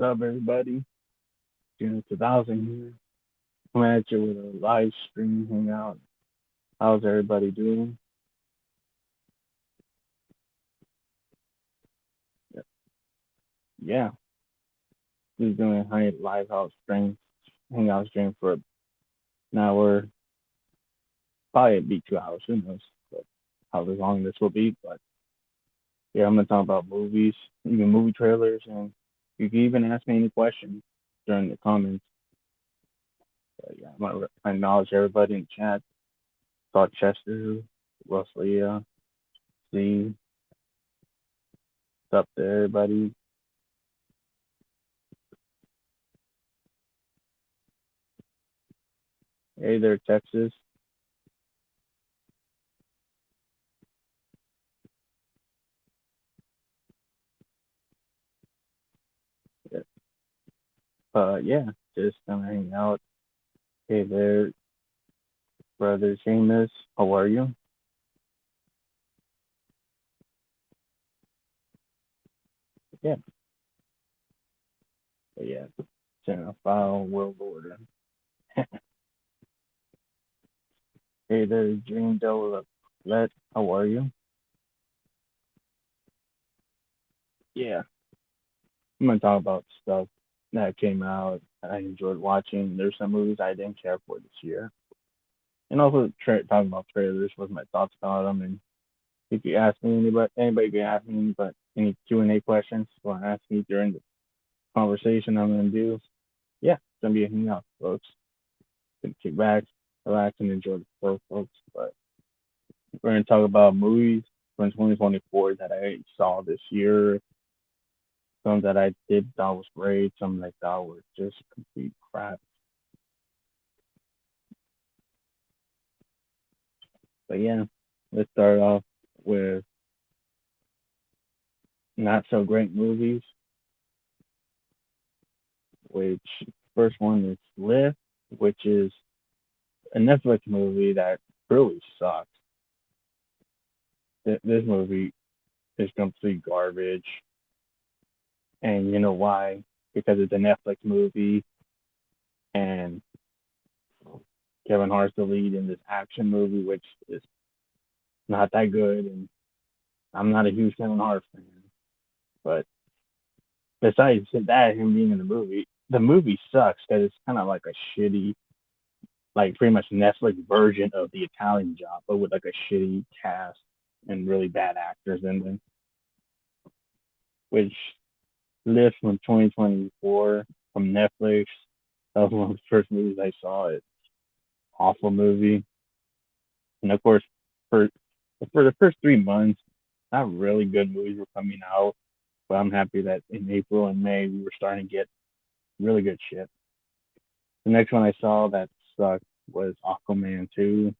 up, everybody? June 2000 here. Coming at you with a live stream hangout. How's everybody doing? Yeah, just doing a live house stream, hangout stream for an hour. Probably it'd be 2 hours, who knows? But however long this will be. But yeah, I'm gonna talk about movies, even movie trailers, and you can even ask me any questions during the comments. But yeah, I'm gonna acknowledge everybody in the chat. Saw Chester, Wesley, Z, what's up there, everybody? Hey there, Texas. Yeah, just gonna hang out. Hey there, brother Seamus. How are you? Yeah, but yeah, channel file world order. Hey there, Dream Devil. Let. How are you? Yeah, I'm gonna talk about stuff that came out that I enjoyed watching. There's some movies I didn't care for this year, and also talking about trailers with my thoughts about them. And if you ask me anybody can ask me, but any Q&A questions want to ask me during the conversation I'm gonna do. Yeah, it's gonna be a hangout, folks. Gonna kick back, relax, and enjoy the show, folks. But we're gonna talk about movies from 2024 that I saw this year. Some that I did thought was great, some that I thought were just complete crap. But yeah, let's start off with not so great movies. Which first one is Lift, which is a Netflix movie that really sucks. This movie is complete garbage, and you know why? Because it's a Netflix movie, and Kevin Hart's the lead in this action movie, which is not that good. And I'm not a huge Kevin Hart fan, but besides that, him being in the movie sucks because it's kind of like a shitty, like pretty much Netflix version of the Italian Job, but with like a shitty cast and really bad actors in them, which lived from 2024 from Netflix. That was one of the first movies I saw. It's an awful movie, and of course, for for the first 3 months, not really good movies were coming out. But I'm happy that in April and May we were starting to get really good shit. The next one I saw that sucked was Aquaman 2.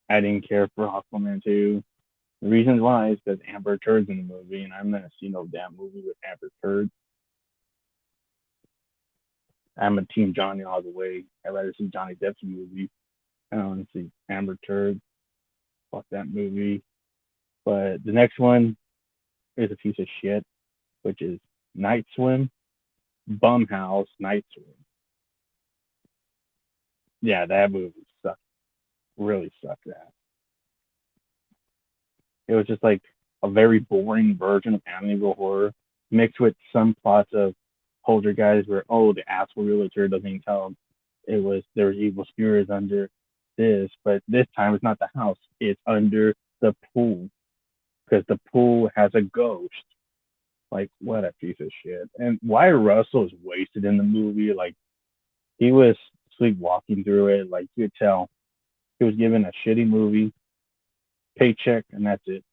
I didn't care for Aquaman 2. The reasons why is because Amber Turd's in the movie, and I'm not gonna see no damn movie with Amber Turd. I'm a team Johnny all the way. I'd rather see Johnny Depp's movie. I don't want to see Amber Turd. Fuck that movie. But the next one is a piece of shit, which is Night Swim, Bumhouse, Night Swim. Yeah, that movie sucked. Really sucked ass. It was just like a very boring version of Amityville Horror mixed with some plots of Poltergeist where, oh, the asshole realtor doesn't tell him it was there was evil spirits under this, but this time it's not the house, it's under the pool because the pool has a ghost. Like, what a piece of shit. And Wyatt Russell is wasted in the movie. Like, he was sleepwalking through it. Like, you could tell he was given a shitty movie, paycheck, and that's it.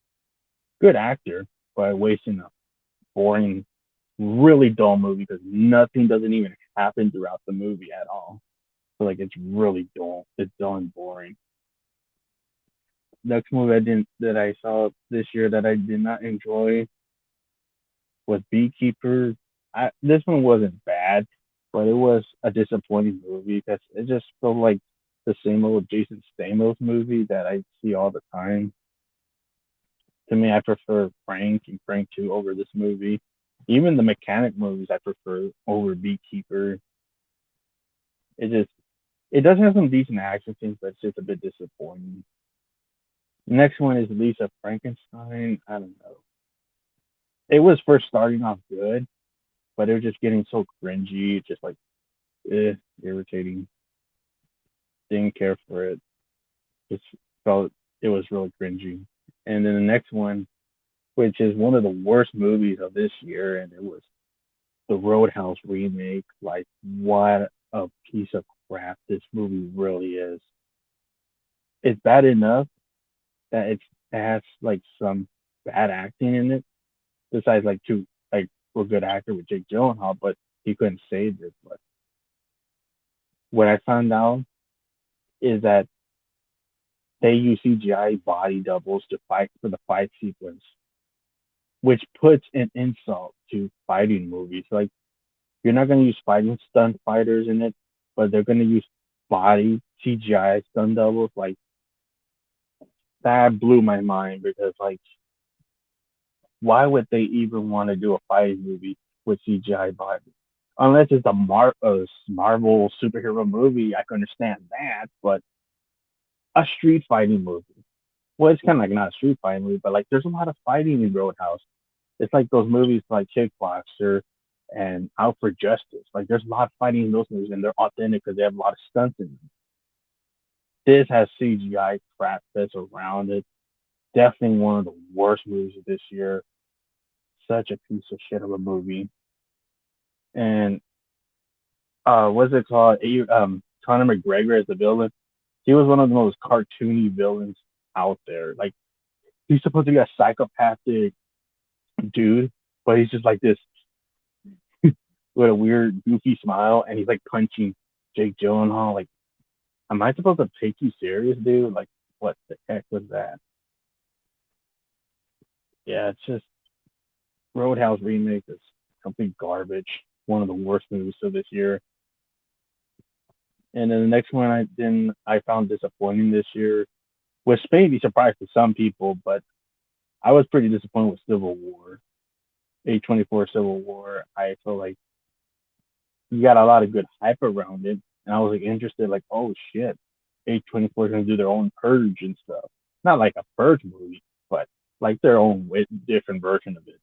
Good actor, but wasting a boring, really dull movie because nothing doesn't even happen throughout the movie at all. So, like, it's really dull. It's dull and boring. Next movie I saw this year that I did not enjoy was Beekeeper. This one wasn't bad, but it was a disappointing movie because it just felt like the same old Jason Stamos movie that I see all the time. To me, I prefer Frank and Frank 2 over this movie. Even the mechanic movies I prefer over Beekeeper. It just it does have some decent action scenes, but it's just a bit disappointing. The next one is Lisa Frankenstein. I don't know. It was first starting off good, but it was just getting so cringy, just like irritating. Didn't care for it. Just felt it was really cringy. And then the next one, which is one of the worst movies of this year, and it was the Roadhouse remake. Like, what a piece of crap this movie really is. It's bad enough that it has like some bad acting in it. Besides, like two like a good actor with Jake Gyllenhaal, but he couldn't save it. But what I found out is that they use CGI body doubles to fight for the fight sequence, which puts an insult to fighting movies. Like, you're not going to use fighting stunt fighters in it, but they're going to use body CGI stunt doubles. Like, that blew my mind because, like, why would they even want to do a fighting movie with CGI bodies? Unless it's a Marvel superhero movie, I can understand that. But a street fighting movie, well, it's kind of like not a street fighting movie, but like there's a lot of fighting in Roadhouse. It's like those movies like Kickboxer and Out for Justice. Like there's a lot of fighting in those movies, and they're authentic because they have a lot of stunts in them. This has CGI crap that's around it. Definitely one of the worst movies of this year. Such a piece of shit of a movie. And what's it called? Conor McGregor as the villain. He was one of the most cartoony villains out there. Like, he's supposed to be a psychopathic dude, but he's just like this with a weird goofy smile, and he's like punching Jake Gyllenhaal. Like, am I supposed to take you serious, dude? Like, what the heck was that? Yeah, it's just Roadhouse remake is complete garbage. One of the worst movies of this year. And then the next one I found disappointing this year, which may be surprised to some people, but I was pretty disappointed with Civil War. A24 Civil War. I feel like you got a lot of good hype around it, and I was like interested, like, oh shit, A24 is gonna do their own purge and stuff. Not like a purge movie, but like their own different version of it.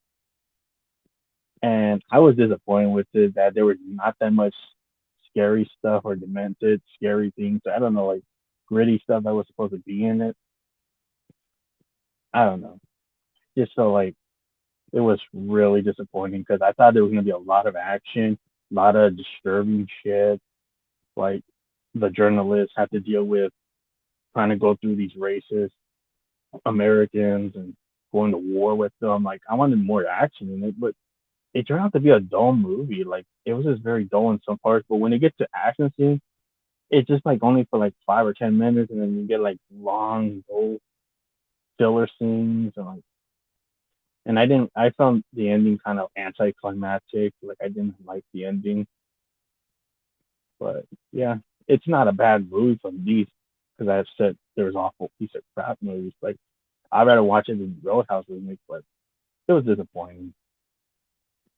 And I was disappointed with it that there was not that much scary stuff or demented, scary things. I don't know, like gritty stuff that was supposed to be in it. I don't know. Just felt like it was really disappointing because I thought there was gonna be a lot of action, a lot of disturbing shit. Like, the journalists have to deal with trying to go through these racist Americans and going to war with them. Like, I wanted more action in it, but it turned out to be a dull movie. Like, it was just very dull in some parts, but when it gets to action scenes, it's just like only for like 5 or 10 minutes, and then you get like long, dull filler scenes, and like, and I found the ending kind of anticlimactic. Like, I didn't like the ending, but yeah, it's not a bad movie from these because I've said there's awful piece of crap movies. Like, I'd rather watch it than Roadhouse remake, but it was disappointing.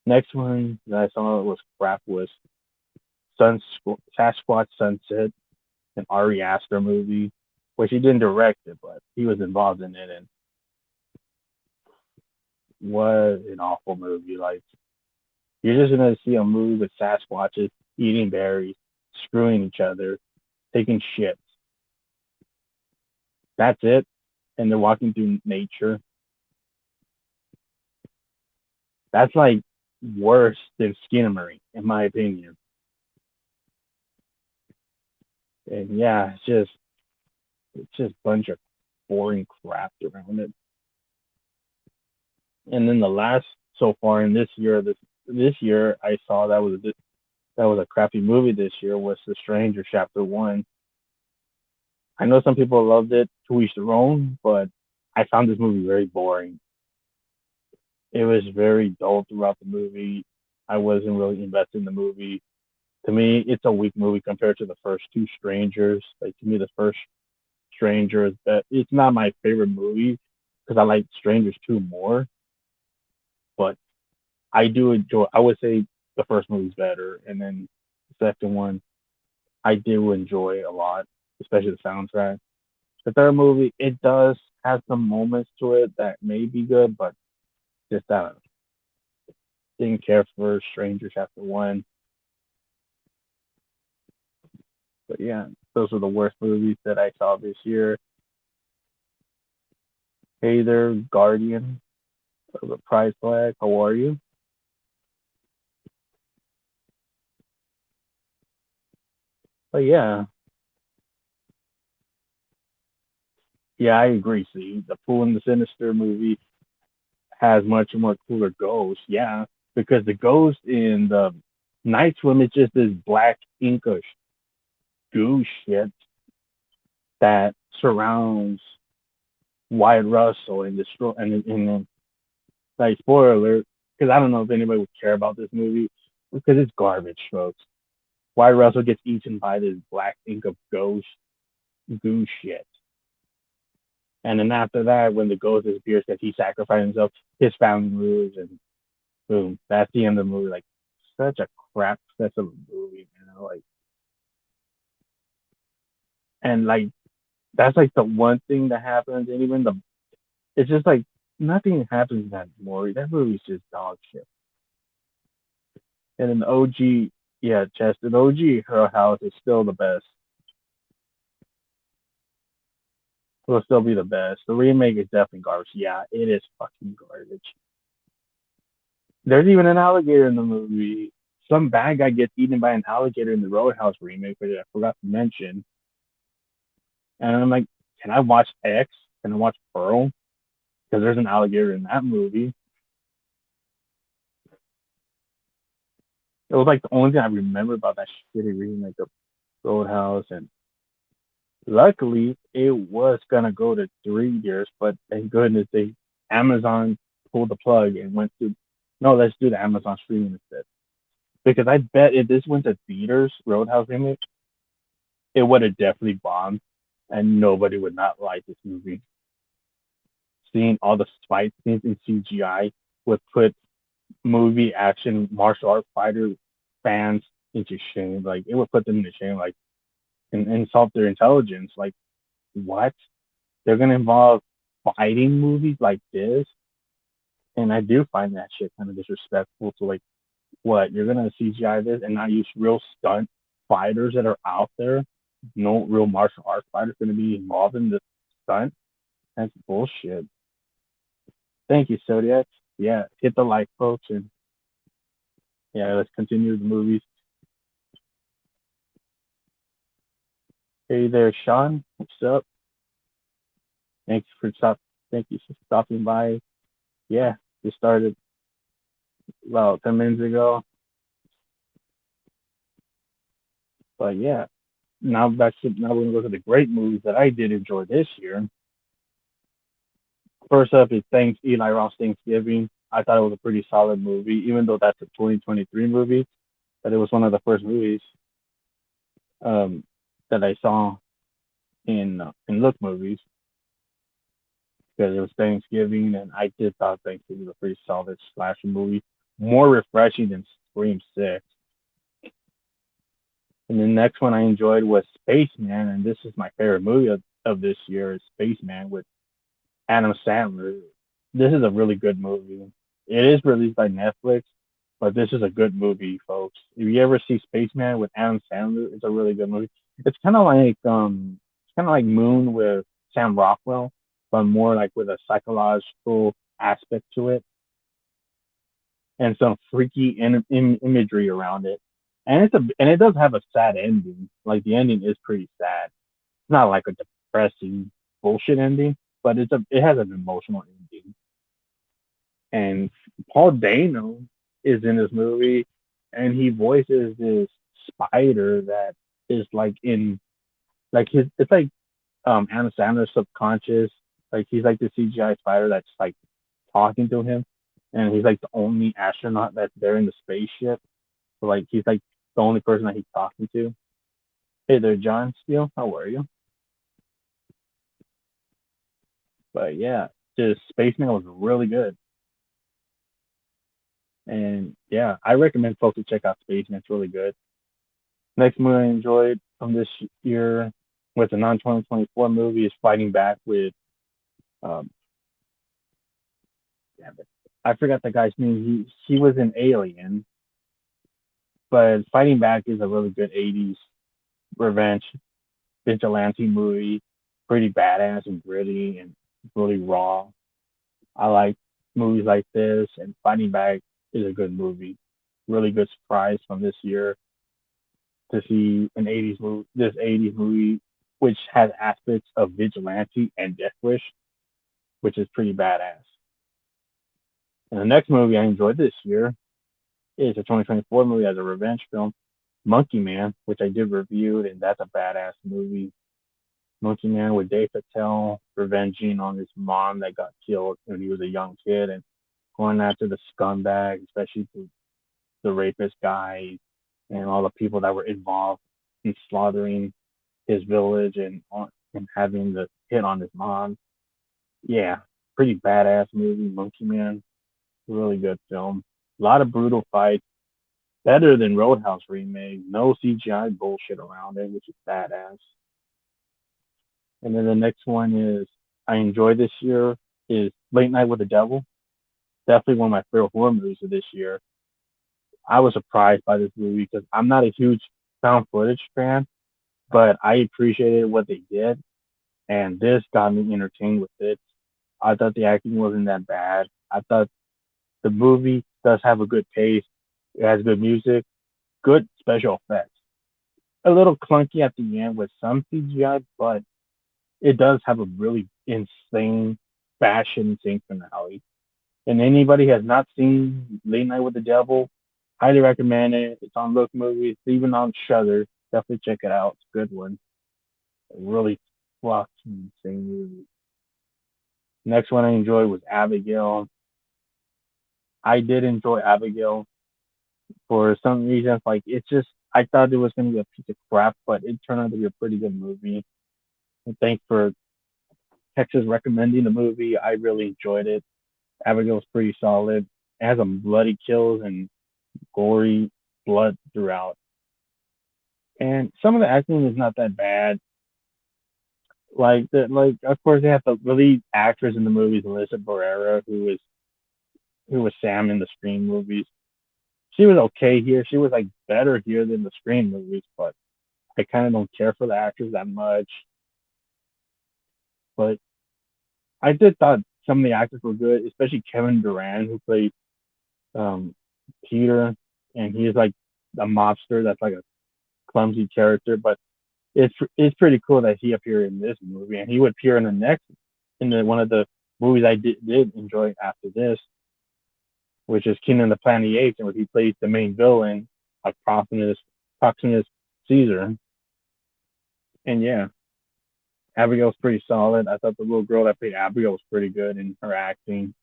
Next one that I saw was crap was Sasquatch Sunset, an Ari Aster movie, which he didn't direct it, but he was involved in it, and what an awful movie. Like, you're just gonna see a movie with Sasquatches eating berries, screwing each other, taking shits. That's it, and they're walking through nature. That's like worse than Skinnamarink, in my opinion. And yeah, it's just a bunch of boring crap around it. And then the last so far in this year I saw that was a crappy movie this year was The Stranger Chapter One. I know some people loved it, to each their own, but I found this movie very boring. It was very dull throughout the movie. I wasn't really invested in the movie. To me, it's a weak movie compared to the first two Strangers. Like, to me, the first Strangers, that it's not my favorite movie because I like Strangers 2 more. But I do enjoy. I would say the first movie's better, and then the second one I do enjoy a lot, especially the soundtrack. The third movie, it does have some moments to it that may be good, but just didn't care for Stranger Chapter One. But yeah, those were the worst movies that I saw this year. Hey there, Guardian of the Prize Flag. How are you? But yeah, yeah, I agree. See, the Fool and the Sinister movie has much more cooler ghosts. Yeah, because the ghost in the Night Swim is just this black inkish goo shit that surrounds Wyatt Russell and destroy and then like spoiler alert, because I don't know if anybody would care about this movie because it's garbage, folks. Wyatt Russell gets eaten by this black ink of ghost goo shit. And then after that, when the ghost disappears because he sacrificed himself, his family moves, and boom, that's the end of the movie. Like such a crap that's a movie, you know. Like and like that's like the one thing that happens, and even the it's just like nothing happens in that movie. That movie's just dog shit. And then the OG, yeah, Chester, the OG Her House is still the best. Will still be the best. The remake is definitely garbage. Yeah, it is fucking garbage. There's even an alligator in the movie. Some bad guy gets eaten by an alligator in the Roadhouse remake, which I forgot to mention. And I'm like, can I watch X? Can I watch Pearl? Because there's an alligator in that movie. It was like the only thing I remember about that shitty remake of Roadhouse. And luckily, it was gonna go to 3 years, but thank goodness they Amazon pulled the plug and went to no, let's do the Amazon streaming instead. Because I bet if this went to theaters, Roadhouse remake, it would have definitely bombed, and nobody would not like this movie. Seeing all the fight scenes in CGI would put movie action martial art fighter fans into shame. Like it would put them into shame, like and insult their intelligence. Like what? They're gonna involve fighting movies like this, and I do find that shit kind of disrespectful. To like what you're gonna CGI this and not use real stunt fighters that are out there. No real martial arts fighters gonna be involved in the stunt. That's bullshit. Thank you, Zodiac. Yeah, hit the like, folks, and yeah, let's continue the movies. Hey there, Sean. What's up? Thanks for stop. Thank you for stopping by. Yeah, we started about 10 minutes ago, but yeah, now we're gonna go to the great movies that I did enjoy this year. First up is Thanks Eli Roth's Thanksgiving. I thought it was a pretty solid movie, even though that's a 2023 movie. But it was one of the first movies um, that I saw in Look movies because it was Thanksgiving, and I did thought Thanksgiving was a pretty solid slasher movie, more refreshing than Scream Six. And the next one I enjoyed was Spaceman, and this is my favorite movie of this year is Spaceman with Adam Sandler. This is a really good movie. It is released by Netflix, but this is a good movie, folks. If you ever see Spaceman with Adam Sandler, it's a really good movie. It's kind of like Moon with Sam Rockwell, but more like with a psychological aspect to it and some freaky imagery around it. And it does have a sad ending. Like the ending is pretty sad. It's not like a depressing bullshit ending, but it has an emotional ending. And Paul Dano is in this movie, and he voices this spider that is like in like his. It's like Adam Sandler's subconscious. Like he's like the CGI spider that's like talking to him, and he's like the only astronaut that's there in the spaceship. So like he's like the only person that he's talking to. Hey there, John Steele. How are you? But yeah, just Spaceman was really good. And yeah, I recommend folks to check out Spaceman. It's really good. Next movie I enjoyed from this year with a non 2024 movie is Fighting Back with um damn it, I forgot the guy's name. He was an alien, but Fighting Back is a really good 80s revenge vigilante movie. Pretty badass and gritty and really raw. I like movies like this, and Fighting Back is a good movie. Really good surprise from this year to see an 80s movie, this 80s movie, which has aspects of vigilante and Death Wish, which is pretty badass. And the next movie I enjoyed this year is a 2024 movie as a revenge film, Monkey Man, which I did review, and that's a badass movie. Monkey Man with Dave Patel revenging on his mom that got killed when he was a young kid and going after the scumbag, especially the rapist guy and all the people that were involved in slaughtering his village and having the hit on his mom. Yeah, pretty badass movie, Monkey Man. Really good film. A lot of brutal fights. Better than Roadhouse remake. No CGI bullshit around it, which is badass. And then the next one is I enjoyed this year is Late Night with the Devil. Definitely one of my favorite horror movies of this year. I was surprised by this movie because I'm not a huge found footage fan, but I appreciated what they did, and this got me entertained with it. I thought the acting wasn't that bad. I thought the movie does have a good pace. It has good music, good special effects. A little clunky at the end with some CGI, but it does have a really insane fashion sync finale. And anybody has not seen Late Night with the Devil, highly recommend it. It's on Look Movies, even on Shudder. Definitely check it out. It's a good one. A really fucking insane movie. Next one I enjoyed was Abigail. I did enjoy Abigail for some reasons. Like it's just I thought it was gonna be a piece of crap, but it turned out to be a pretty good movie. And thanks for Texas recommending the movie. I really enjoyed it. Abigail's pretty solid. It has some bloody kills and gory blood throughout. And some of the acting is not that bad. Like of course they have the lead actress in the movies, Melissa Barrera, who was Sam in the Scream movies. She was okay here. She was like better here than the Scream movies, but I kind of don't care for the actors that much. But I did thought some of the actors were good, especially Kevin Durant, who played um, Peter, and he's like a mobster that's like a clumsy character, but it's pretty cool that he appeared in this movie, and he would appear in the next in the one of the movies I did enjoy after this, which is King of the Planet of the Apes, and where he plays the main villain of Proximus Caesar. And yeah, Abigail's pretty solid. I thought the little girl that played Abigail was pretty good in her acting.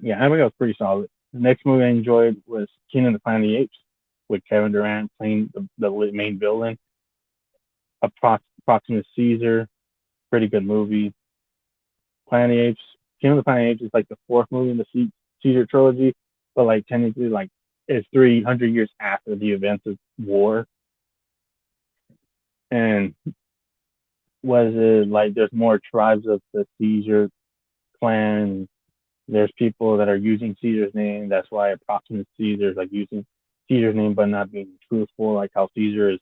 Yeah, Abigail's pretty solid. The next movie I enjoyed was King of the Planet of the Apes with Kevin Durant playing the main villain, Proximus Caesar. Pretty good movie. Planet of the Apes, King of the Planet of the Apes is like the fourth movie in the Caesar trilogy, but like technically like it's 300 years after the events of war. And was it like there's more tribes of the Caesar clan? There's people that are using Caesar's name. That's why Proximus Caesar is like using Caesar's name but not being truthful. Like how Caesar is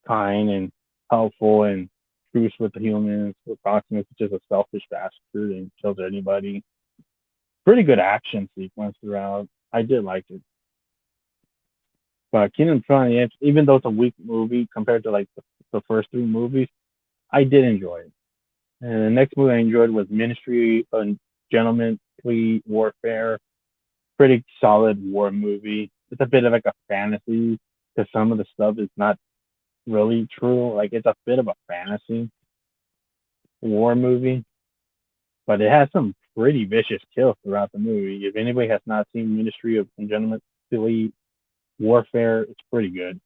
kind and helpful and truce with the humans. Proximus is just a selfish bastard and kills anybody. Pretty good action sequence throughout. I did like it. But Kingdom Come Deliverance, even though it's a weak movie compared to like the first three movies, I did enjoy it. And the next movie I enjoyed was Ministry of Gentlemanly Warfare. Pretty solid war movie. It's a bit of like a fantasy because some of the stuff is not really true. Like it's a bit of a fantasy war movie, but it has some pretty vicious kills throughout the movie. If anybody has not seen Ministry of Gentlemanly Warfare, it's pretty good.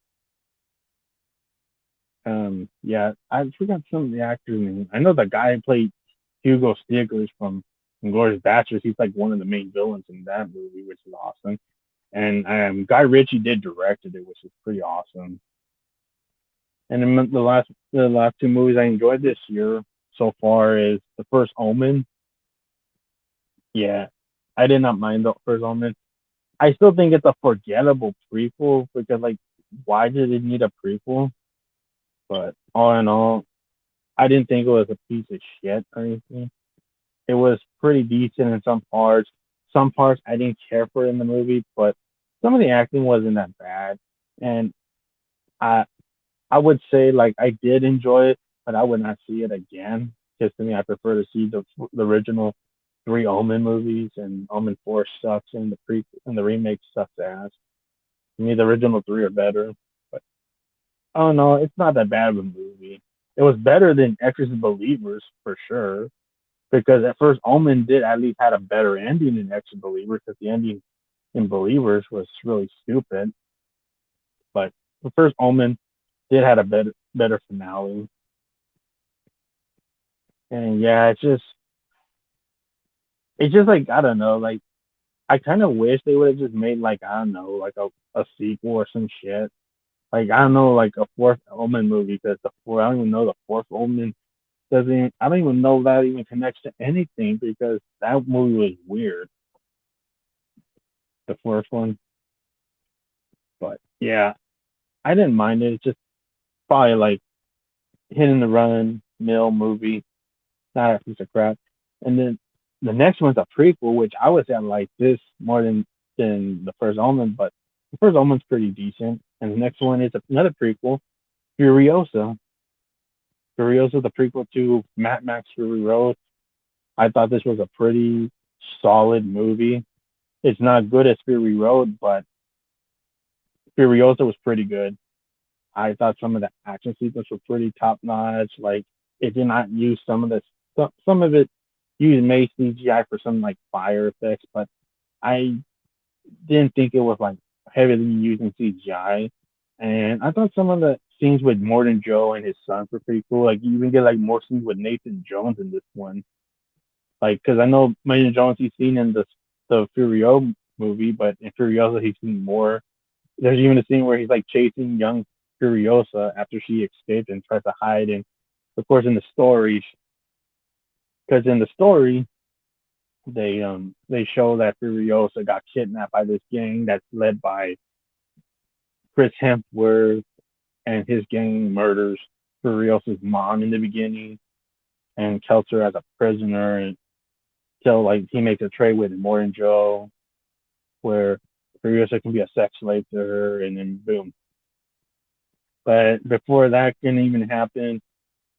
Yeah, I forgot some of the actors' names. I know the guy who played Hugo Stiglitz from Glorious Bastards, he's like one of the main villains in that movie, which is awesome. And Guy Ritchie did directed it, which is pretty awesome. And then the last two movies I enjoyed this year so far is the first Omen. Yeah, I did not mind the first Omen. I still think it's a forgettable prequel because like, why did it need a prequel? But all in all, I didn't think it was a piece of shit or anything. It was pretty decent in some parts. Some parts I didn't care for in the movie, but some of the acting wasn't that bad. And I I would say like I did enjoy it, but I would not see it again. Because to me, I prefer to see the original three Omen movies, and Omen Four sucks, and the remake sucks ass. To me, the original three are better. But oh no, it's not that bad of a movie. It was better than Exorcist Believers for sure. Because at first Omen did at least had a better ending than Exorcist Believers, because the ending in Believers was really stupid. But the first Omen did had a better finale. And yeah, it's just like I don't know, like I kind of wish they would have just made like I don't know, like a sequel or some shit. Like I don't know, like a fourth Omen movie, because I don't even know the fourth Omen doesn't. I don't even know that even connects to anything, because that movie was weird, the fourth one. But yeah, I didn't mind it. It's just probably like hitting the run mill movie, not a piece of crap. And then the next one's a prequel, which I would say I like this more than the first Omen, but the first Omen's pretty decent. And the next one is another prequel, Furiosa. Furiosa, the prequel to Mad Max Fury Road. I thought this was a pretty solid movie. It's not good as Fury Road, but Furiosa was pretty good. I thought some of the action sequences were pretty top notch. Like it did not use some of it used May CGI for some like fire effects, but I didn't think it was like heavily using CGI. And I thought some of the scenes with Morton Joe and his son were pretty cool. Like you even get like more scenes with Nathan Jones in this one. Like because I know Nathan Jones he's seen in the Furio movie, but in Furiosa he's seen more. There's even a scene where he's like chasing young Furiosa after she escaped and tries to hide. And of course, in the story, because in the story they show that Furiosa got kidnapped by this gang that's led by Chris Hemsworth, and his gang murders Furiosa's mom in the beginning and kills her as a prisoner until like he makes a trade with Morton Joe where Furiosa can be a sex slave to her, and then boom. But before that can even happen,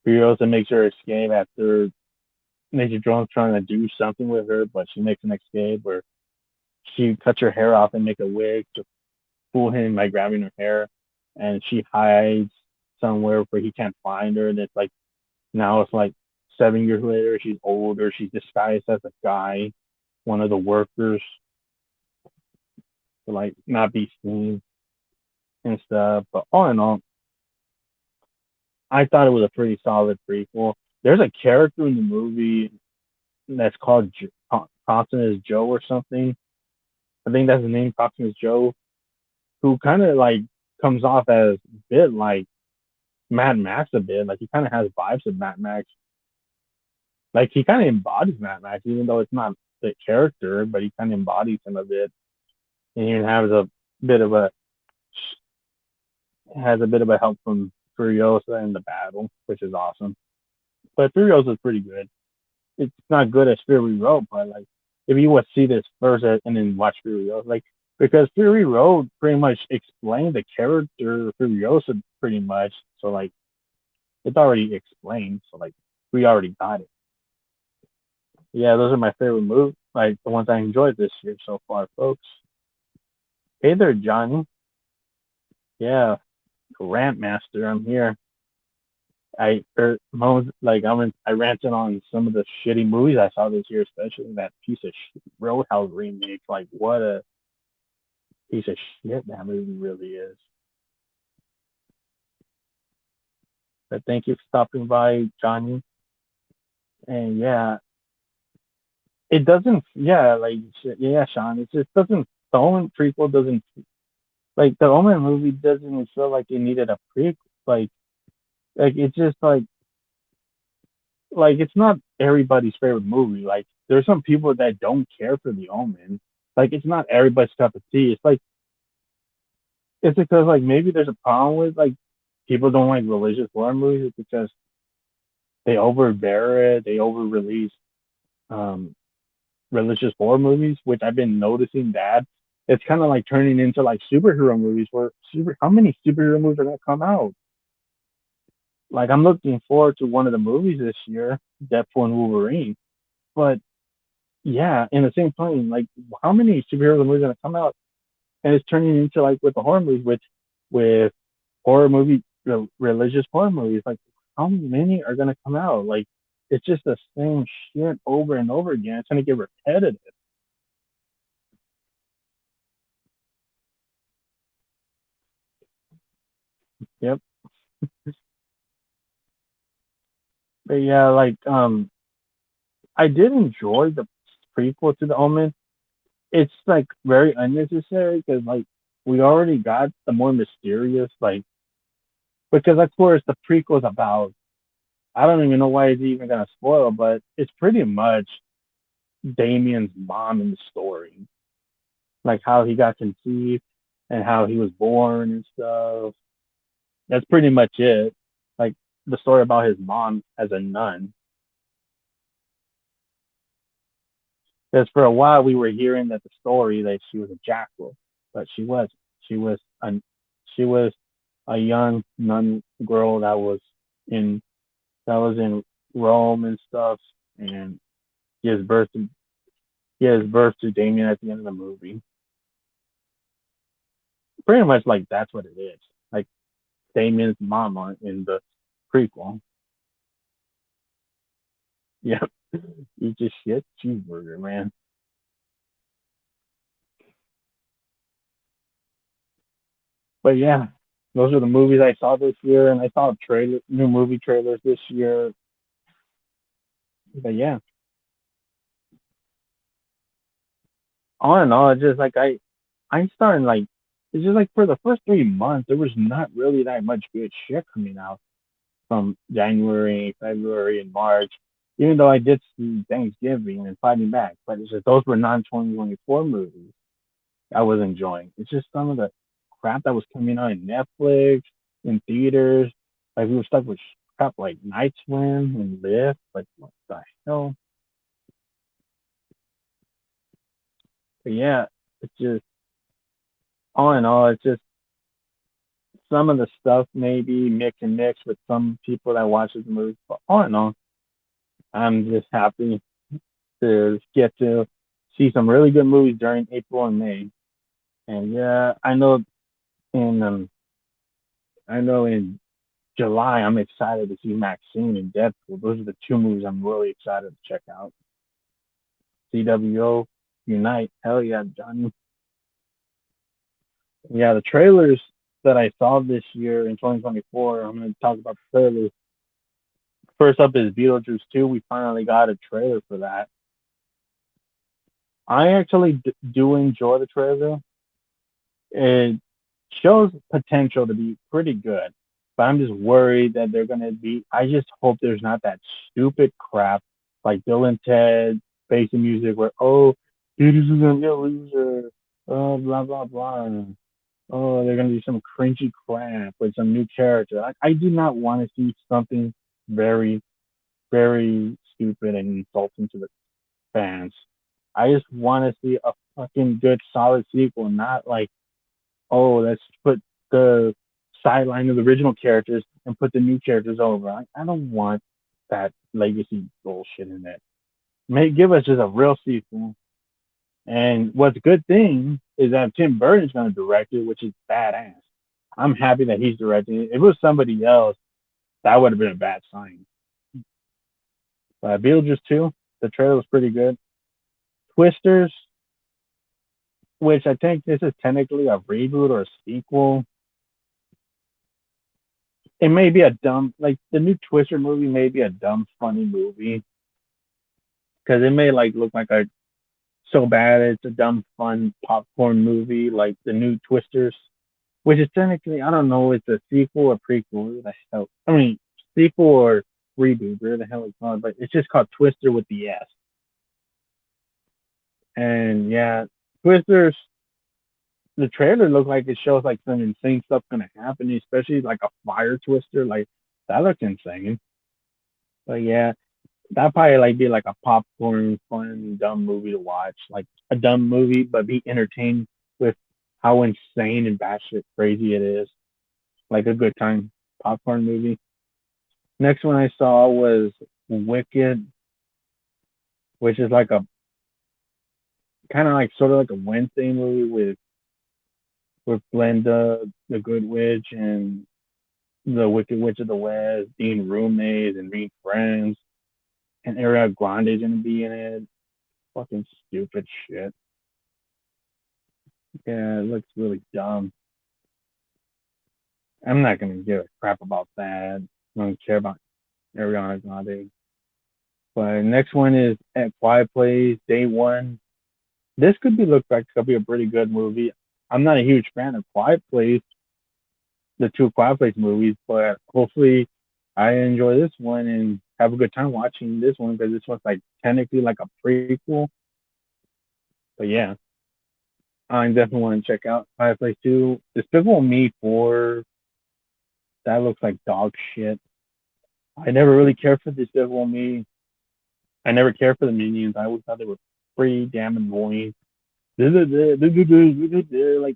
Furiosa makes her escape after Major Jones trying to do something with her, but she makes an escape where she cuts her hair off and make a wig to fool him by grabbing her hair, and she hides somewhere where he can't find her. And it's like now it's like 7 years later, she's older, she's disguised as a guy, one of the workers, to like not be seen and stuff. But all in all, I thought it was a pretty solid prequel. There's a character in the movie that's called Constant as Joe or something. I think that's the name, Constant as Joe, who kind of like comes off as a bit like Mad Max a bit. Like he kind of has vibes of Mad Max. Like he kind of embodies Mad Max, even though it's not the character, but he kind of embodies him a bit. And he even bit of a has a bit of a help from Furiosa in the battle, which is awesome. But Furiosa is pretty good. It's not good as Fury Road, but like if you would see this first and then watch Fury Road, like because Fury Road pretty much explained the character Furiosa pretty much, so like it's already explained, so like we already got it. Yeah, those are my favorite movies, like the ones I enjoyed this year so far, folks. Hey there, Johnny. Yeah, Rant Master, I'm here. I ranted on some of the shitty movies I saw this year, especially that piece of shit Roadhouse remake. Like, what a piece of shit that movie really is. But thank you for stopping by, Johnny. And yeah, it doesn't. Yeah, like yeah, Sean. It just doesn't. The Omen prequel doesn't like the Omen movie doesn't feel like it needed a prequel. Like it's just like it's not everybody's favorite movie. Like there's some people that don't care for the Omen. Like it's not everybody's cup of tea. It's because like maybe there's a problem with like people don't like religious horror movies because they overbear it, they over release um religious horror movies, which I've been noticing that it's kind of like turning into like superhero movies where how many superhero movies are gonna come out? Like I'm looking forward to one of the movies this year, Deadpool and Wolverine. But yeah, in the same time, like how many superhero movies are gonna come out? And it's turning into like with the horror movies, with horror movie religious horror movies. Like how many are gonna come out? Like it's just the same shit over and over again. It's gonna get repetitive. Yep. But yeah, like I did enjoy the prequel to the Omen. It's like very unnecessary because like we already got the more mysterious like because of course the prequel is about I don't even know why it's even gonna spoil, but it's pretty much Damien's mom in the story, like how he got conceived and how he was born and stuff. That's pretty much it. Like the story about his mom as a nun. Because for a while we were hearing that the story that she was a jackal, but she wasn't. She was a she was a young nun girl in that was in Rome and stuff, and gives birth to gives birth to Damien at the end of the movie. Pretty much like that's what it is. Like Damien's mama in the prequel. Yeah, eat just shit cheeseburger, man. But yeah, those are the movies I saw this year, and I saw new movie trailers this year. But yeah, all in all, it's just like I'm starting like it's just like for the first 3 months there was not really that much good shit coming out from January, February, and March. Even though I did see Thanksgiving and Fighting Back, but it's just those were non 2024 movies I was enjoying. It's just some of the crap that was coming out in Netflix, in theaters. Like we were stuck with crap like Night Swim and Lift. Like what the hell? But yeah, it's just all in all, it's just some of the stuff maybe mix and mix with some people that watches the movie. But all in all, I'm just happy to get to see some really good movies during April and May. And yeah, in I know in July I'm excited to see Maxine and Deadpool. Those are the two movies I'm really excited to check out. CWO Unite. Hell yeah, Johnny. Yeah, the trailers that I saw this year in 2024. I'm going to talk about the trailers. First up is Beetlejuice 2. We finally got a trailer for that. I actually do enjoy the trailer. It shows potential to be pretty good, but I'm just worried that they're gonna be. I just hope there's not that stupid crap like Bill and Ted facing music where dude, this is gonna be a loser. Oh, blah blah blah. Oh, they're gonna do some cringy crap with some new character. I do not want to see something very very stupid and insulting to the fans. I just want to see a fucking good solid sequel, not like let's put the sideline of the original characters and put the new characters over. I don't want that legacy bullshit in it. Give us just a real sequel. And what's a good thing is that Tim Burton's going to direct it, which is badass. I'm happy that he's directing it. If it was somebody else, that would have been a bad sign. Beetlejuice 2, the trailer was pretty good. Twisters, which I think this is technically a reboot or a sequel. It may be a dumb like the new Twister movie may be a dumb funny movie, because it may like look like a so bad it's a dumb fun popcorn movie like the new Twisters, which is technically I don't know it's a sequel or prequel. Where the hell? I mean sequel or reboot, where the hell it's called, but it's just called Twister with the S. And yeah, Twisters. The trailer looked like it shows like some insane stuff gonna happen, especially like a fire twister. Like that looks insane. But yeah, that probably like be like a popcorn, fun, dumb movie to watch. Like a dumb movie, but be entertained with how insane and batshit crazy it is. Like a good time popcorn movie. Next one I saw was Wicked, which is like a kind of like sort of like a Wednesday movie with Glenda, the Good Witch, and the Wicked Witch of the West, being roommates and being friends, and Ariana Grande's gonna be in it. Fucking stupid shit. Yeah, it looks really dumb. I'm not gonna give a crap about that. I don't care about Ariana Grande. But next one is at Quiet Place Day One. This could be looked like could be a pretty good movie. I'm not a huge fan of Quiet Place, the two Quiet Place movies, but hopefully I enjoy this one and have a good time watching this one because this one's like technically like a prequel. But yeah, I definitely want to check out Quiet Place 2. Despicable Me 4, that looks like dog shit. I never really cared for Despicable Me. I never cared for the Minions. I always thought they were pretty damn annoying. Like,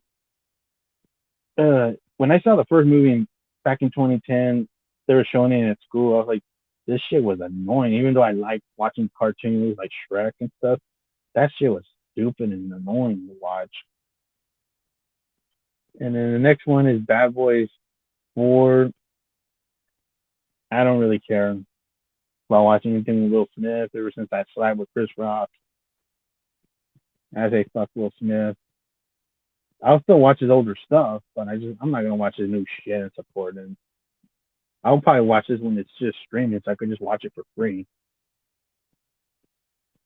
when I saw the first movie back in 2010, they were showing it at school. I was like, this shit was annoying. Even though I like watching cartoons like Shrek and stuff, that shit was stupid and annoying to watch. And then the next one is Bad Boys 4. I don't really care about watching anything with Will Smith ever since I slapped with Chris Rock. I say fuck Will Smith. I'll still watch his older stuff, but I'm not gonna watch his new shit and support him. I'll probably watch this when it's just streaming, so I can just watch it for free.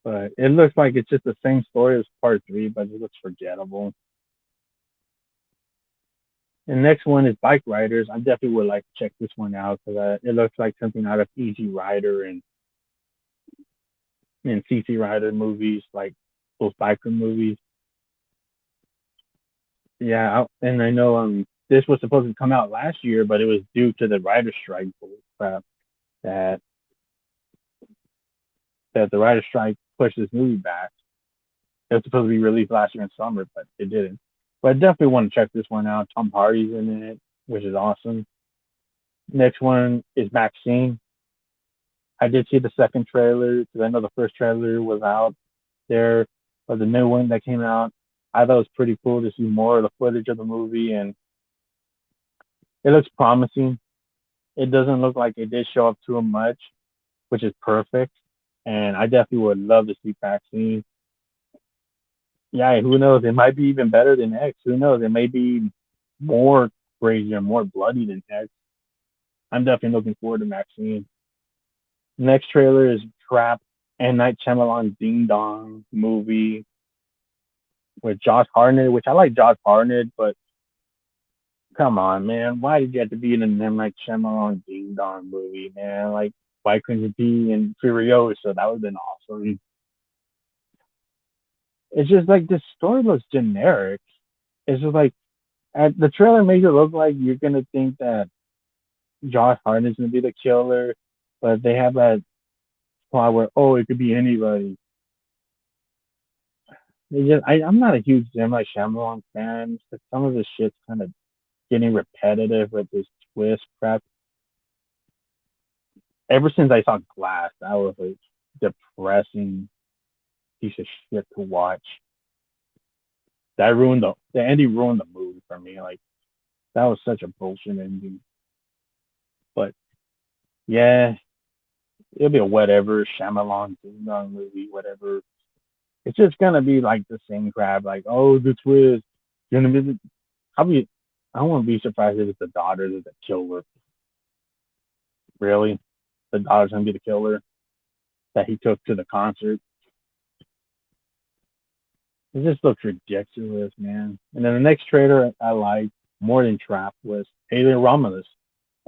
But it looks like it's just the same story as part three, but it looks forgettable. And next one is Bike Riders. I definitely would like to check this one out because it looks like something out of Easy Rider and CC Rider movies, like those biker movies. Yeah, and I know this was supposed to come out last year, but it was due to the writer strike crap that that the writer strike pushed this movie back. It was supposed to be released last year in summer, but it didn't. But I definitely want to check this one out. Tom Hardy's in it, which is awesome. Next one is Maxine. I did see the second trailer because I know the first trailer was out there, but the new one that came out, I thought it was pretty cool to see more of the footage of the movie, and it looks promising. It doesn't look like it did show up too much, which is perfect. And I definitely would love to see Maxine. Yeah, who knows? It might be even better than X. Who knows? It may be more crazy and more bloody than X. I'm definitely looking forward to Maxine. Next trailer is Trap and Night Shyamalan Ding Dong movie with Josh Hartnett, which I like Josh Hartnett, but come on, man, why did you have to be in a M Night Shyamalan Ding Dong movie, man? Like, why couldn't you be in Furiosa? That would have been awesome. It's just like the story looks generic. It's just like the trailer makes it look like you're gonna think that Josh Hartnett's gonna be the killer, but they have that plot where it could be anybody. I'm not a huge M Night Shyamalan fan. But some of the shit's kind of getting repetitive with this twist crap. Ever since I saw Glass, that was a depressing piece of shit to watch. That ruined the ending ruined the movie for me. Like that was such a bullshit ending. But yeah, it'll be a whatever Shyamalan Ding Dong movie, whatever. It's just gonna be like the same crap. Like the twist, gonna be. I'll be. I won't be surprised if it's the daughter that's the killer. Really, the daughter's gonna be the killer that he took to the concert. It just looks ridiculous, man. And then the next trailer I liked more than Trap was Alien Romulus.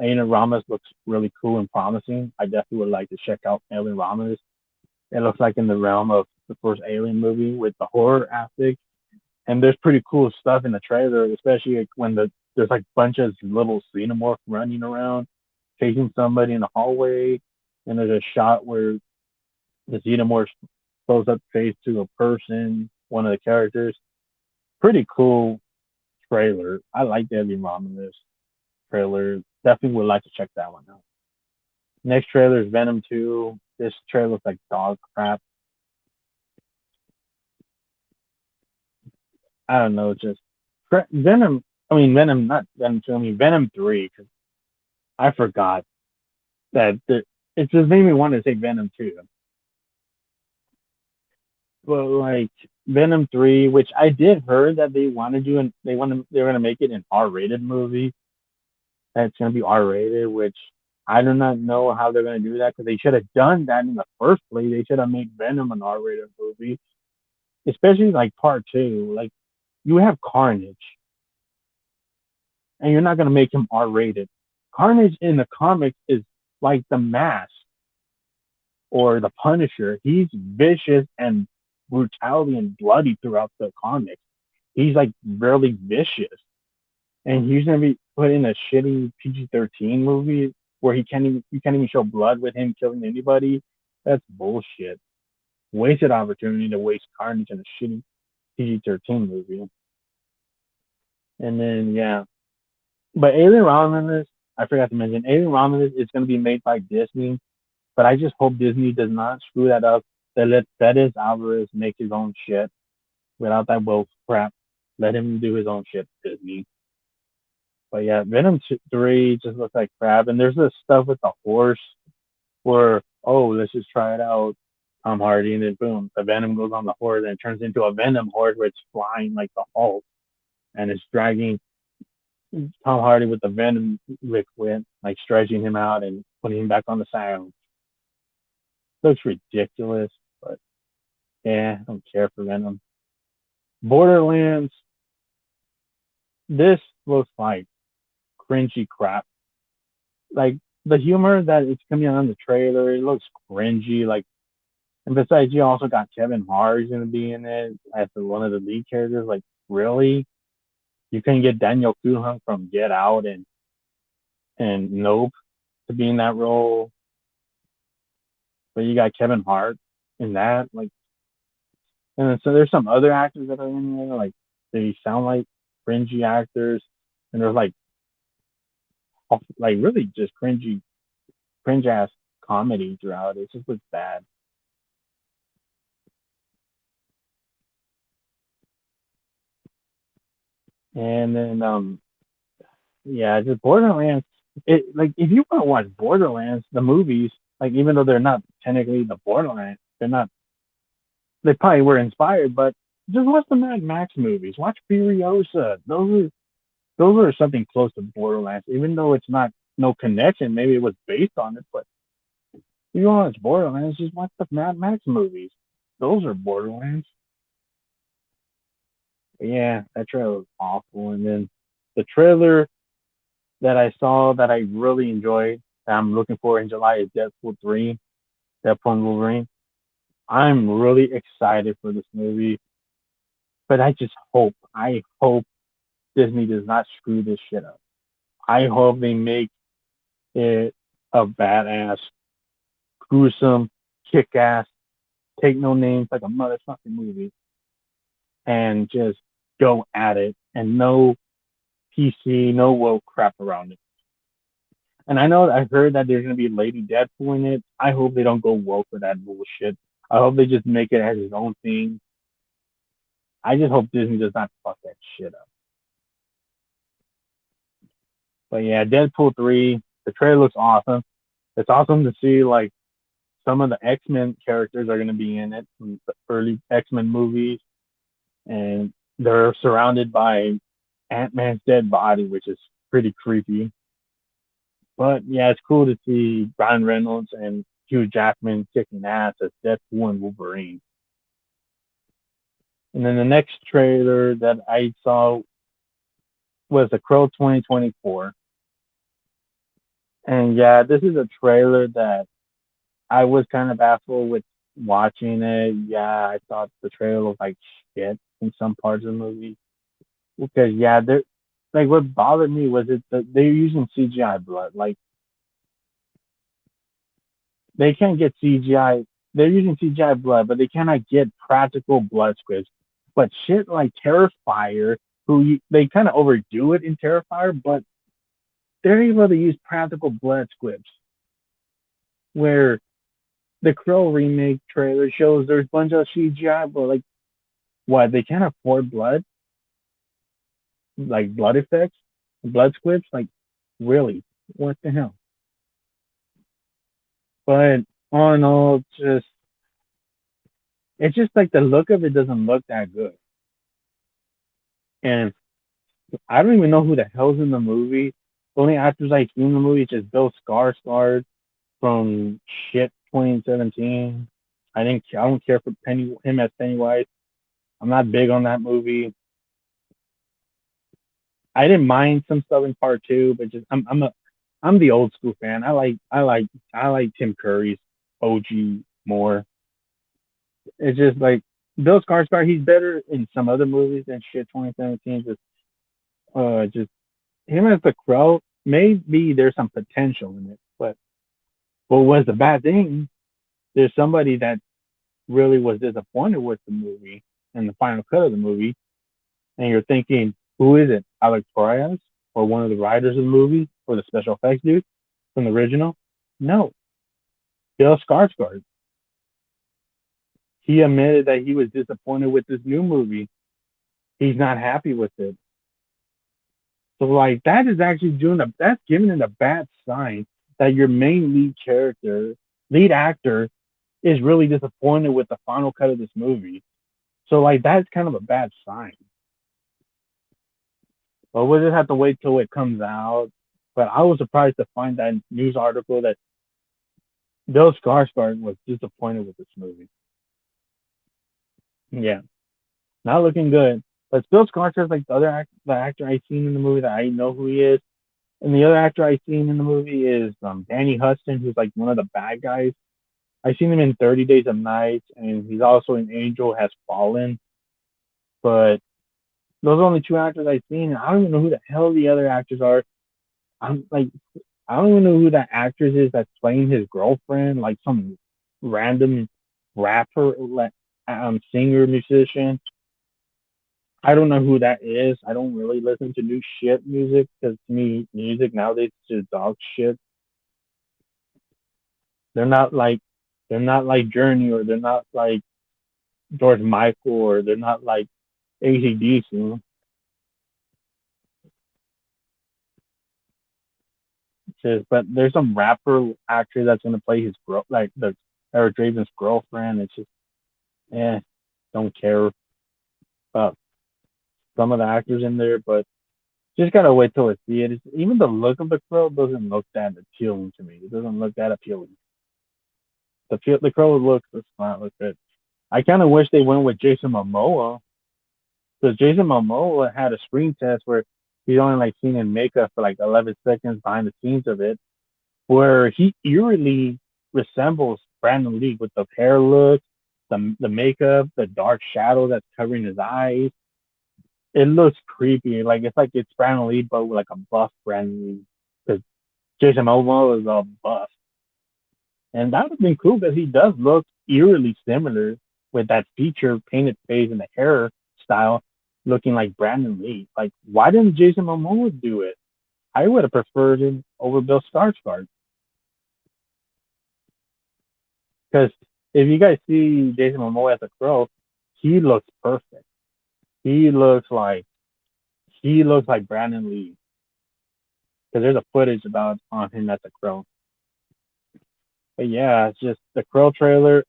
Alien Romulus looks really cool and promising. I definitely would like to check out Alien Romulus. It looks like in the realm of the first Alien movie with the horror aspect. And there's pretty cool stuff in the trailer, especially like when there's like a bunch of little xenomorphs running around, chasing somebody in the hallway. And there's a shot where the xenomorph close up face to a person, one of the characters. Pretty cool trailer. I like the Eddie Romulus trailer. Definitely would like to check that one out. Next trailer is Venom 2. This trailer looks like dog crap. I don't know, just Venom. I mean Venom, not Venom 2. I mean Venom 3. Because I forgot that it just made me want to say Venom 2. But like Venom 3, which I did heard that they want to do, and they're gonna make it an R-rated movie. That's gonna be R-rated, which I do not know how they're gonna do that because they should have done that in the first place. They should have made Venom an R-rated movie, especially like part two. Like you have Carnage, and you're not gonna make him R-rated. Carnage in the comics is like the Mask or the Punisher. He's vicious and brutality and bloody throughout the comics. He's like really vicious, and he's gonna be put in a shitty PG-13 movie where you can't even show blood with him killing anybody. That's bullshit. Wasted opportunity to waste Carnage in a shitty PG-13 movie. And then yeah, but Alien Romulus, I forgot to mention, Alien Romulus is gonna be made by Disney, but I just hope Disney does not screw that up. That let Fedez Alvarez make his own shit without that woke crap. Let him do his own shit, Disney. But yeah, Venom 3 just looks like crap. And there's this stuff with the horse where, oh, let's just try it out. Tom Hardy, and then boom, the Venom goes on the horse and it turns into a Venom horse where it's flying like the Hulk and it's dragging Tom Hardy with the Venom liquid, like stretching him out and putting him back on the saddle. Looks ridiculous, but yeah, I don't care for Venom. Borderlands, this looks like cringy crap. Like the humor that it's coming on the trailer, it looks cringy. Like, and besides, you also got Kevin Hart's gonna be in it as one of the lead characters. Like, really? You can get Daniel Kuhn from Get Out and Nope to be in that role, but you got Kevin Hart in that. Like, and then, so there's some other actors that are in there. Like, they sound like cringy actors, and they're like really just cringe ass comedy throughout. It just looks bad. And then yeah, just Borderlands. It like if you want to watch Borderlands, the movies, like even though they're not technically the Borderlands, they're not. They probably were inspired, but just watch the Mad Max movies. Watch Furiosa. Those are something close to Borderlands, even though it's not no connection. Maybe it was based on it, but if you want to watch Borderlands, just watch the Mad Max movies. Those are Borderlands. But yeah, that trailer was awful. And then the trailer that I saw that I really enjoyed that I'm looking for in July is Deadpool 3, Deadpool and Wolverine. I'm really excited for this movie, but I hope Disney does not screw this shit up. I hope they make it a badass, gruesome, kick ass, take no names like a motherfucking movie and just go at it and no PC, no woke crap around it. And I heard that there's gonna be Lady Deadpool in it. I hope they don't go woke with that bullshit. I hope they just make it as his own thing. I just hope Disney does not fuck that shit up. But yeah, Deadpool 3, the trailer looks awesome. It's awesome to see like some of the X-Men characters are gonna be in it from the early X-Men movies, and they're surrounded by Ant-Man's dead body, which is pretty creepy. But yeah, it's cool to see Ryan Reynolds and Hugh Jackman kicking ass as Deadpool and Wolverine. And then the next trailer that I saw was The Crow 2024. And yeah, this is a trailer that I was kind of baffled with watching it. Yeah, I thought the trailer looked like shit in some parts of the movie. Because yeah, they're like what bothered me was it that they're using CGI blood. Like they can't get CGI. They're using CGI blood, but they cannot get practical blood squibs. But shit like Terrifier, they kind of overdo it in Terrifier, but they're able to use practical blood squibs. Where the Crow remake trailer shows there's a bunch of CGI, but like what they can't afford blood, like blood effects, blood squibs, like really, what the hell? But all in all, just it's just like the look of it doesn't look that good. And I don't even know who the hell's in the movie. The only actors I see in the movie is just Bill Skarsgård from shit 2017. I don't care for him as Pennywise. I'm not big on that movie. I didn't mind some stuff in part two, but just I'm the old school fan. I like Tim Curry's OG more. It's just like Bill Skarsgård. He's better in some other movies than shit 2017. Just him as the Crow. Maybe there's some potential in it, but what was the bad thing? There's somebody that really was disappointed with the movie and the final cut of the movie, and you're thinking, who is it? Alex Torres or one of the writers of the movie or the special effects dude from the original? No, Bill Skarsgård. He admitted that he was disappointed with this new movie. He's not happy with it. So like that is actually that's giving it a bad sign that your main lead actor, is really disappointed with the final cut of this movie. So like that's kind of a bad sign. But we'll just have to wait till it comes out. But I was surprised to find that news article that Bill Skarsgård was disappointed with this movie. Yeah, not looking good. But Bill Skarsgård is like the actor I seen in the movie that I know who he is. And the other actor I seen in the movie is Danny Huston, who's like one of the bad guys. I seen him in 30 Days of Night, and he's also in Angel Has Fallen. But those are only two actors I've seen. And I don't even know who the hell the other actors are. I'm like, I don't even know who that actress is that's playing his girlfriend, like some random rapper, like singer, musician. I don't know who that is. I don't really listen to new shit music because to me, music nowadays is just dog shit. They're not like they're not like Journey or they're not like George Michael or they're not like ACDC. Just, but there's some rapper actor that's gonna play his girl, like the Eric Draven's girlfriend. It's just, eh, don't care about some of the actors in there, but just gotta wait till I see it. Even the look of the Crow doesn't look that appealing to me. It doesn't look that appealing. The Crow looks does not look good. I kind of wish they went with Jason Momoa because Jason Momoa had a screen test where he's only like seen in makeup for like 11 seconds behind the scenes of it, where he eerily resembles Brandon Lee with the hair look, the makeup, the dark shadow that's covering his eyes. It looks creepy. Like it's Brandon Lee, but with like a buff Brandon Lee. Because Jason Momoa is a buff, and that would have been cool because he does look eerily similar with that feature painted face and the hair style, looking like Brandon Lee. Like, why didn't Jason Momoa do it? I would have preferred him over Bill Skarsgård because if you guys see Jason Momoa as a Crow, he looks perfect. He looks like he looks like Brandon Lee because there's a footage about on him as a Crow. But yeah, it's just the Crow trailer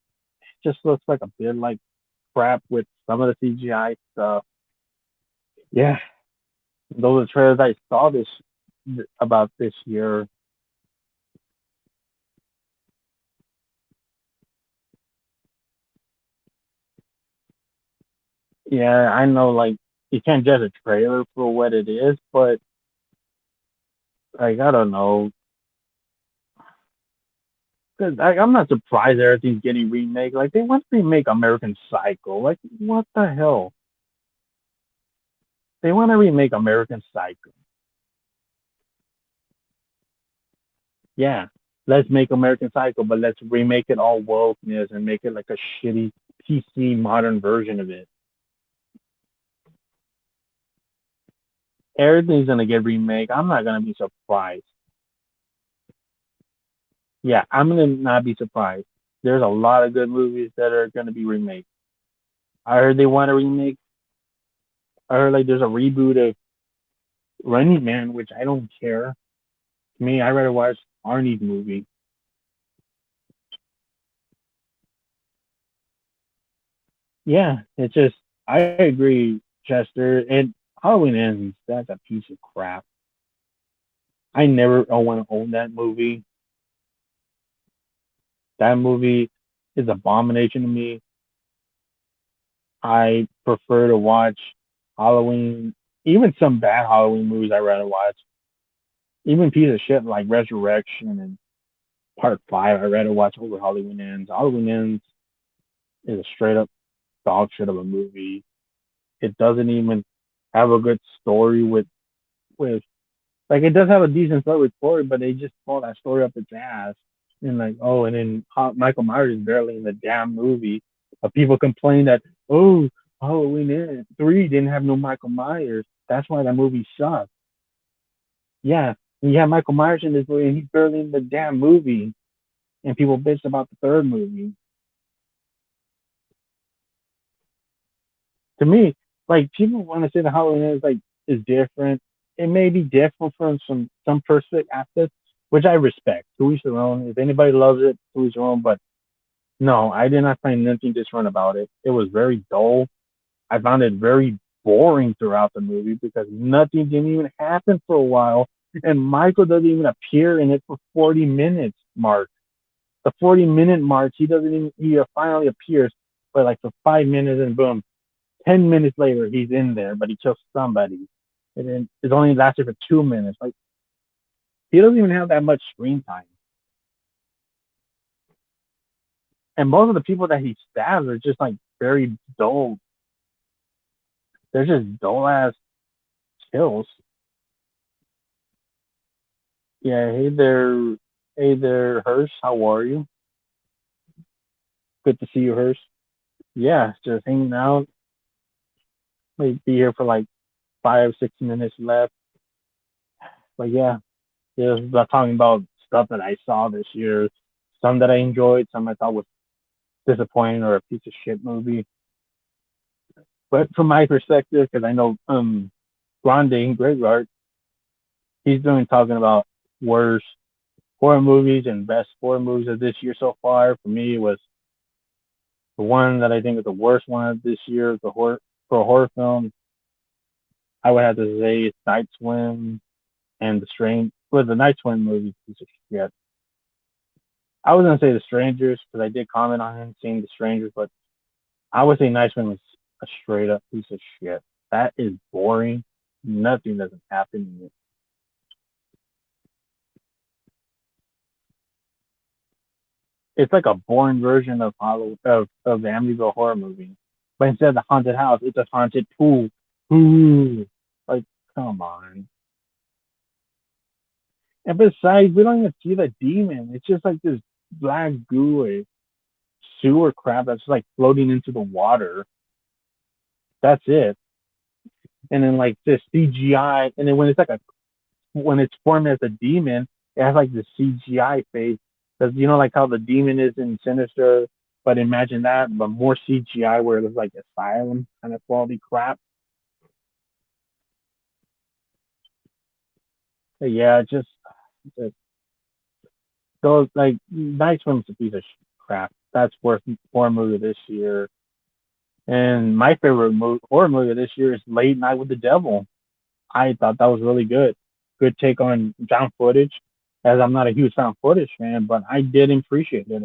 just looks like a bit like crap with some of the CGI stuff. Yeah, those are trailers I saw this about this year. Yeah, I know. Like you can't judge a trailer for what it is, but like I don't know. 'Cause I'm not surprised everything's getting remade. Like they want to remake American Psycho. Like what the hell? They want to remake American Psycho. Yeah, let's make American Psycho, but let's remake it all wokeness and make it like a shitty PC modern version of it. Everything's gonna get remade. I'm not gonna be surprised. Yeah, I'm gonna not be surprised. There's a lot of good movies that are gonna be remade. I heard they want to remake. I heard like there's a reboot of Running Man, which I don't care. To me, I rather watch Arnie's movie. Yeah, it's just I agree, Chester. And Halloween Ends, that's a piece of crap. I never want to own that movie. That movie is abomination to me. I prefer to watch Halloween, even some bad Halloween movies. I rather watch even piece of shit like Resurrection and Part Five. I rather watch over Halloween Ends. Halloween Ends is a straight up dog shit of a movie. It doesn't even have a good story with like it does have a decent story with Corey, but they just pull that story up its ass. And like, oh, and then Michael Myers is barely in the damn movie. But people complain that, oh, Halloween Ends 3 didn't have no Michael Myers. That's why that movie sucked. Yeah, and you have Michael Myers in this movie, and he's barely in the damn movie. And people bitch about the third movie. To me, like people want to say the Halloween is different. It may be different from some perspectives, which I respect. To each their own. If anybody loves it, to each their own. But no, I did not find anything different about it. It was very dull. I found it very boring throughout the movie because nothing didn't even happen for a while, and Michael doesn't even appear in it for 40 minutes. Mark, the 40-minute mark, he doesn't even he finally appears, but like for 5 minutes and boom, 10 minutes later he's in there, but he kills somebody, and then it only lasted for 2 minutes. Like he doesn't even have that much screen time, and most of the people that he stabs are just like very dull. They're just dull ass kills. Yeah, hey there, Hirsch. How are you? Good to see you, Hirsch. Yeah, just hanging out. Maybe be here for like 5, 6 minutes left. But yeah, just talking about stuff that I saw this year. Some that I enjoyed, some I thought was disappointing or a piece of shit movie. But from my perspective, because I know Grande Graveyard, he's doing talking about worst horror movies and best horror movies of this year so far. For me, it was the one that I think is the worst one of this year, the horror for a horror film. I would have to say it's Night Swim and The Strange. Well, the Night Swim movie piece of shit. I was gonna say The Strangers because I did comment on him seeing The Strangers, but I would say Night Swim is a straight up piece of shit. That is boring. Nothing doesn't happen in it. It's like a boring version of the Amityville horror movie, but instead of the haunted house, it's a haunted pool. Ooh, like come on. And besides, we don't even see the demon. It's just like this black goo or sewer crap that's like floating into the water. That's it. And then like this CGI, and then when it's formed as a demon, it has like the CGI face. Because you know like how the demon is in Sinister, but imagine that, but more CGI where it was like asylum kind of quality crap. But yeah, just those like Night Swim's a piece of crap. That's worth horror movie this year. And my favorite horror movie this year is Late Night with the Devil. I thought that was really good. Good take on found footage, as I'm not a huge found footage fan, but I did appreciate it.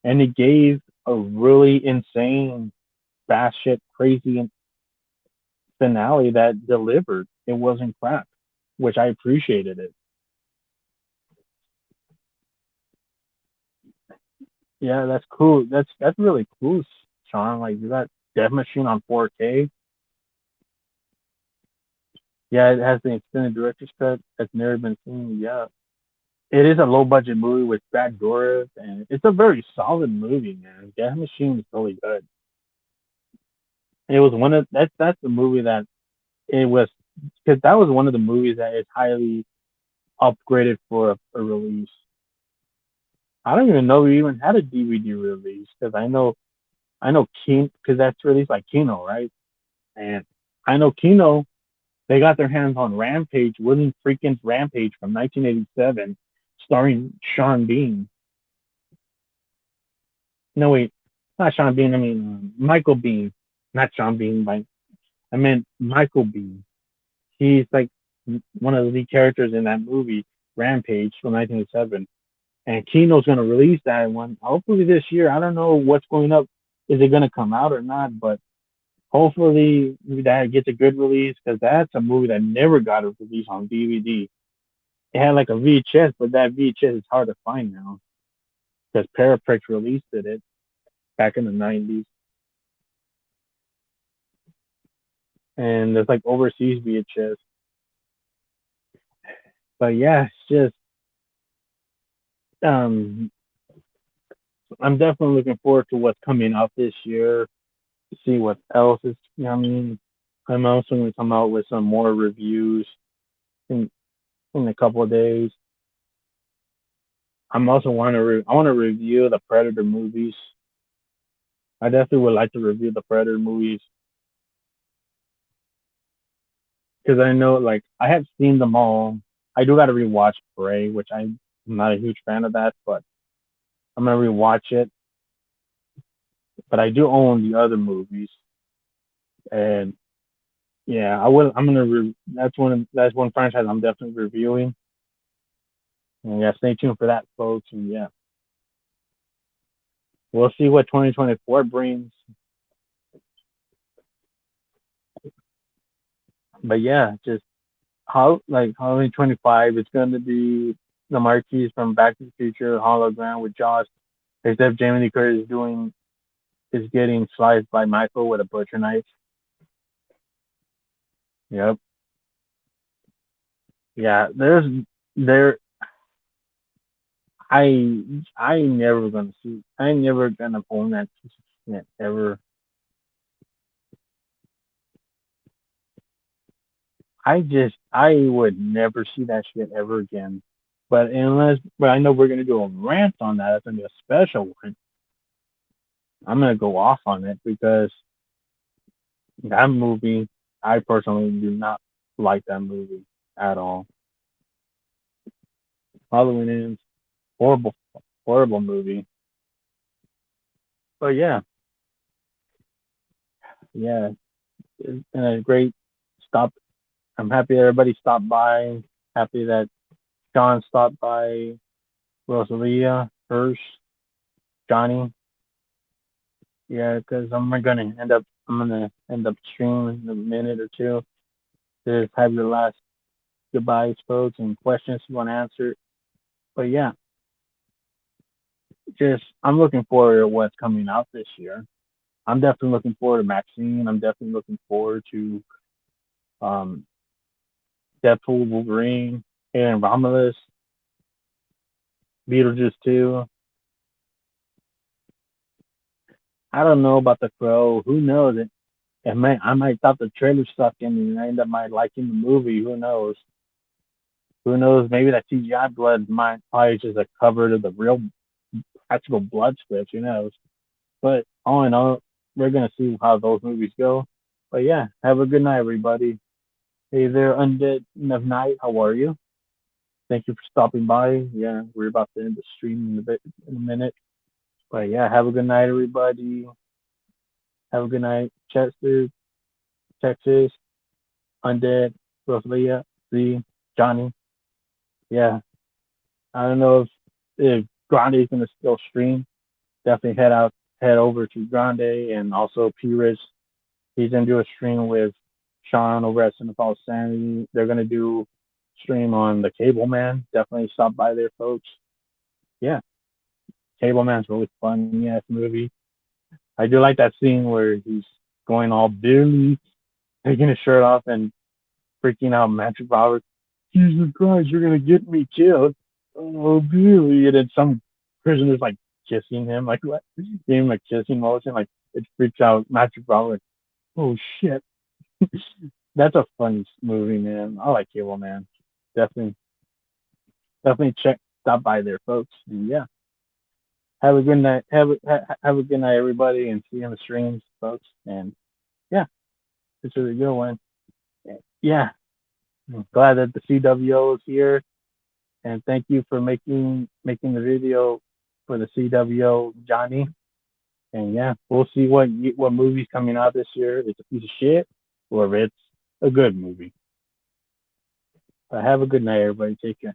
And it gave a really insane, fast shit, crazy. finale that delivered. It wasn't crap, which I appreciated it. Yeah, that's cool. That's really cool, Sean. Like you got Death Machine on 4K. Yeah, it has the extended director's cut that's never been seen. Yeah, it is a low budget movie with Brad Dourif, and it's a very solid movie, man. Death Machine is really good. It was one of that's the movie that it was because that was one of the movies that is highly upgraded for a release. I don't even know we even had a DVD release because I know Kino because that's released by Kino, right? And I know Kino they got their hands on Rampage, William Freakin's Rampage from 1987, starring Sean Bean. No wait, not Sean Bean. I mean Michael Bean, not Sean Bean. I meant Michael Bean. He's like one of the lead characters in that movie Rampage from 1987. And Kino's going to release that one hopefully this year. I don't know what's going up. Is it going to come out or not? But hopefully that gets a good release because that's a movie that never got a release on DVD. It had like a VHS, but that VHS is hard to find now because Paraprex released it back in the 90s. And there's like overseas VHS. But yeah, it's just um, I'm definitely looking forward to what's coming out this year to see what else is coming. I'm also going to come out with some more reviews in in a couple of days. I'm also I want to review the Predator movies. I definitely would like to review the Predator movies because I know like I have seen them all. I do got to rewatch Prey, which I'm not a huge fan of that, but I'm gonna rewatch it. But I do own the other movies, and yeah, I will. I'm gonna. That's one franchise I'm definitely reviewing. And yeah, stay tuned for that, folks. And yeah, we'll see what 2024 brings. But yeah, just how like Halloween 25 it's going to be the Marquis from Back to the Future hologram with Josh, except Jamie Lee Curtis is getting sliced by Michael with a butcher knife. Yep. Yeah. There. I never gonna see. I never gonna own that piece of shit ever. I would never see that shit ever again. But I know we're gonna do a rant on that. It's gonna be a special one. I'm gonna go off on it because that movie, I personally do not like that movie at all. Halloween Ends, horrible, horrible movie. But yeah, yeah, it's been a great stop. I'm happy everybody stopped by. Happy that John stopped by, Rosalia, Hirsch, Johnny. Yeah, because I'm gonna end up streaming in a minute or two. Just have your last goodbyes, folks, and questions you want to answer. But yeah, just I'm looking forward to what's coming out this year. I'm definitely looking forward to Maxine. I'm definitely looking forward to um, Deadpool, Wolverine, and Romulus, Beetlejuice 2. I don't know about the Crow. Who knows? I might thought the trailer sucked and I end up might liking the movie. Who knows? Who knows? Maybe that CGI blood might probably just a cover to the real actual blood scripts. Who knows? But all in all, we're gonna see how those movies go. But yeah, have a good night, everybody. Hey there, Undead of Night. How are you? Thank you for stopping by. Yeah, we're about to end the stream in a minute. But yeah, have a good night, everybody. Have a good night, Chester, Texas, Undead, Rosalia, Z, Johnny. Yeah, I don't know if Grande is gonna still stream. Definitely head over to Grande and also P Rich. He's gonna do a stream with Sean over at Cinephile Sanity. They're gonna do stream on the Cable Man. Definitely stop by there, folks. Yeah, Cable Man's really funny ass movie. I do like that scene where he's going all Billy, taking his shirt off and freaking out Magic Robert. Jesus Christ, you're gonna get me killed. Oh, Billy. And then some prisoners like kissing him, like what? Giving him a kissing motion, like it freaks out Magic Robert. Oh shit. That's a funny movie, man. I like Cable Man. Definitely, definitely stop by there, folks. And yeah, have a good night. Have a good night, everybody, and see you on the streams, folks. And yeah, this is a good one. Yeah, I'm glad that the CWO is here, and thank you for making the video for the CWO, Johnny. And yeah, we'll see what movie's coming out this year. If it's a piece of shit, or if it's a good movie. But have a good night, everybody. Take care.